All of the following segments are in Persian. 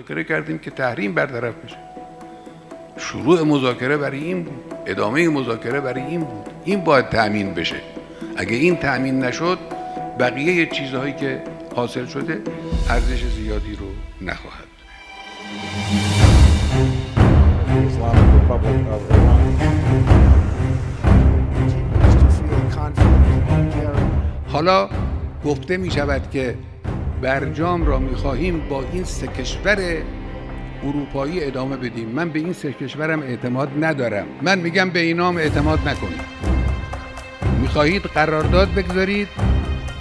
مذاکره کردیم که تحریم برطرف بشه. شروع مذاکره برای این بود، ادامه مذاکره برای این بود. این باید تأمین بشه. اگه این تأمین نشد بقیه چیزهایی که حاصل شده ارزش زیادی رو نخواهد. حالا گفته می شود که برجام را می خواهیم با این 3 کشور اروپایی ادامه بدیم. من به این 3 کشورم اعتماد ندارم. من میگم به اینام اعتماد نکنید. می خواهید قرارداد بگذارید،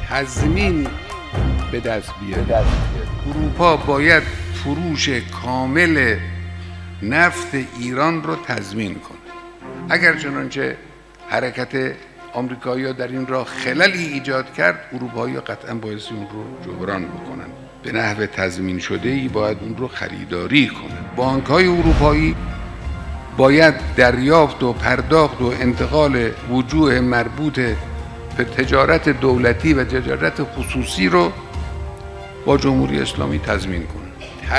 تضمین به دست بیارید. اروپا باید فروش کامل نفت ایران رو تضمین کنه. اگر چنانچه حرکت آمریکایی‌ها در این راه خللی ایجاد کرد، اروپایی‌ها قطعاً بایستی اون رو جبران بکنن. به نحو تضمین شده‌ای باید اون رو خریداری کنن. بانک‌های اروپایی باید دریافت و پرداخت و انتقال وجوه مربوط به تجارت دولتی و تجارت خصوصی رو با جمهوری اسلامی تضمین کنن.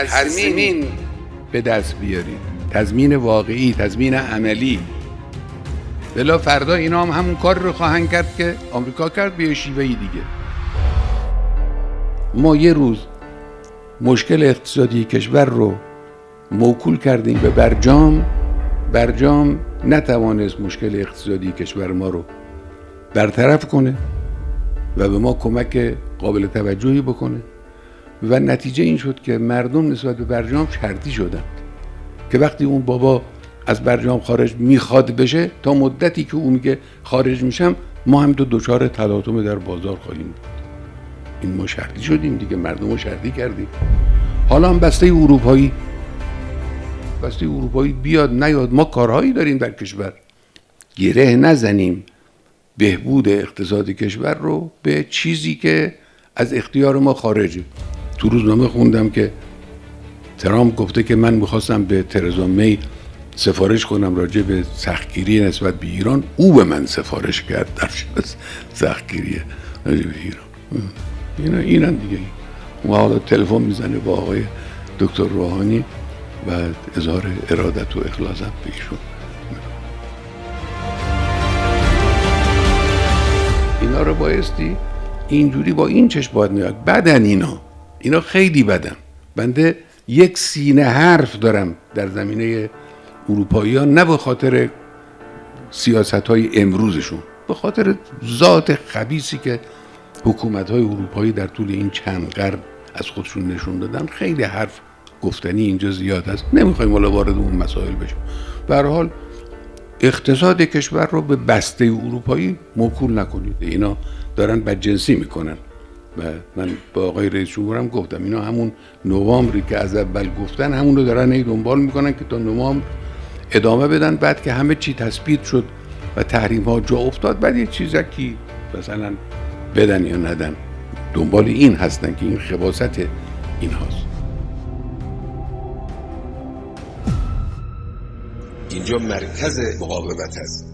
تضمین به دست بیارید. تضمین واقعی، تضمین عملی. بلا فردا اینا هم همون کار رو خواهند کرد که آمریکا کرد به شیوهی دیگه. ما یه روز مشکل اقتصادی کشور رو موکول کردیم به برجام نتوانست مشکل اقتصادی کشور ما رو برطرف کنه و به ما کمک قابل توجهی بکنه و نتیجه این شد که مردم نسبت به برجام شرطی شدند که وقتی اون بابا از برجام خارج میخواد بشه، تا مدتی که اون میگه خارج میشم، ما هم دچار تلاطم در بازار خواهیم بود. این ما شرطی شدیم دیگه، مردم رو شرطی کردیم. حالا هم بسته اروپایی بیاد نیاد، ما کارهایی داریم در کشور. گره نزنیم بهبود اقتصاد کشور رو به چیزی که از اختیار ما خارجه. تو روزنامه خوندم که ترامپ گفته که من میخواستم به ترزا می سفارش کنم راجع به سختگیری نسبت به ایران، او به من سفارش کرد در سختگیری راجع به ایران. اینن دیگه. و حالا تلفن میزنه با آقای دکتر روحانی و اظهار ارادت و اخلاصم به ایشون. اینا رو بایستی اینجوری با این چشم باید نگاه. بدن اینا خیلی بدن. بنده یک سینه حرف دارم در زمینه اروپایی‌ها، نه به خاطر سیاست‌های امروزشون، به خاطر ذات خبیثی که حکومت‌های اروپایی در طول این چند قرن از خودشون نشون دادن. خیلی حرف گفتنی اینجا زیاد است، نمیخوایم حالا وارد اون مسائل بشیم. به هر حال اقتصاد کشور رو به بسته اروپایی موکول نکنید. اینا دارن بدجنسی میکنن و من با آقای رئیس جمهورم گفتم اینا همون نوامبری که از اول گفتن همون رو دارن دنبال میکنن که تا نوامبر ادامه بدن. بعد که همه چی تثبیت شد و تحریم ها جا افتاد، بعد یه چیزکی مثلا بدن یا ندن. دنبال این هستن که این خباثت این هاست. اینجا مرکز مقاومت هست.